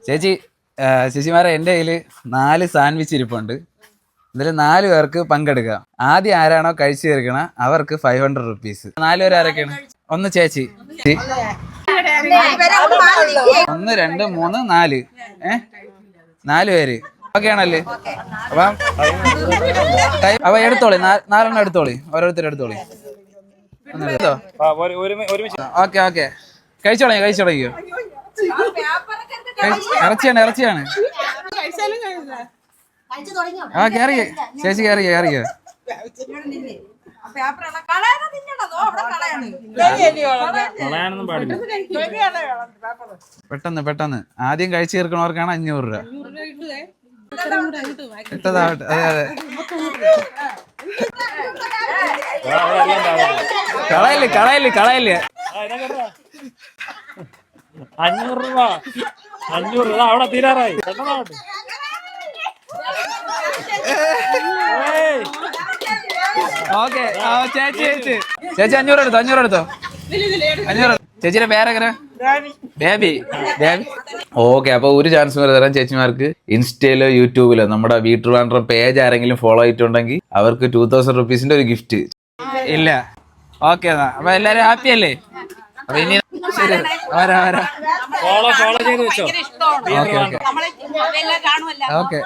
ചേച്ചി ചേച്ചിമാരെ എൻ്റെ കയ്യിൽ 4 സാൻഡ്വിച്ച് ഇരിപ്പുണ്ട്. ഇതിൽ 4 പേർക്ക് പങ്കെടുക്കാം. ആദ്യം ആരാണോ കഴിച്ചു തീർക്കണ അവർക്ക് 500 റുപ്പീസ്. 4 പേര് ആരൊക്കെയാണ്? ഒന്ന് ചേച്ചി 1 2 3 4 4 പേര് ഓക്കെ ആണല്ലേ? അപ്പൊ എടുത്തോളി, 4 എടുത്തോളി, ഓരോരുത്തർ എടുത്തോളി. ഓക്കെ ഓക്കെ കഴിച്ചോളൂ. ഇറച്ചിയാണ്. ആ കേറിയ ചേച്ചി കേറിയ പെട്ടെന്ന് ആദ്യം കഴിച്ചു തീർക്കണവർക്കാണ് 500 രൂപ. ഇട്ടതാവട്ടെ. അതെ കളയല്ലേ 500 രൂപ അവിടെ തീരാറായി. ഓക്കെ ചേച്ചി 500 എടുത്തോ. ചേച്ചിയുടെ പേരെങ്ങനെ? ബേബി. ഓക്കെ, അപ്പൊ ഒരു ചാൻസ് വരെ തരാം ചേച്ചിമാർക്ക്. ഇൻസ്റ്റയിലോ യൂട്യൂബിലോ നമ്മുടെ വീട്ടുവാൻഡ്രം പേജ് ആരെങ്കിലും ഫോളോ ചെയ്തിട്ടുണ്ടെങ്കിൽ അവർക്ക് 2000 റുപ്പീസിന്റെ ഒരു ഗിഫ്റ്റ് ഇല്ല. ഓക്കെ എന്നാ, അപ്പൊ എല്ലാരും ഹാപ്പി അല്ലേ? അപ്പൊ ഇനി ശരി വരാ ഫോളോ ചെയ്ത് വെച്ചോ. ഓക്കെ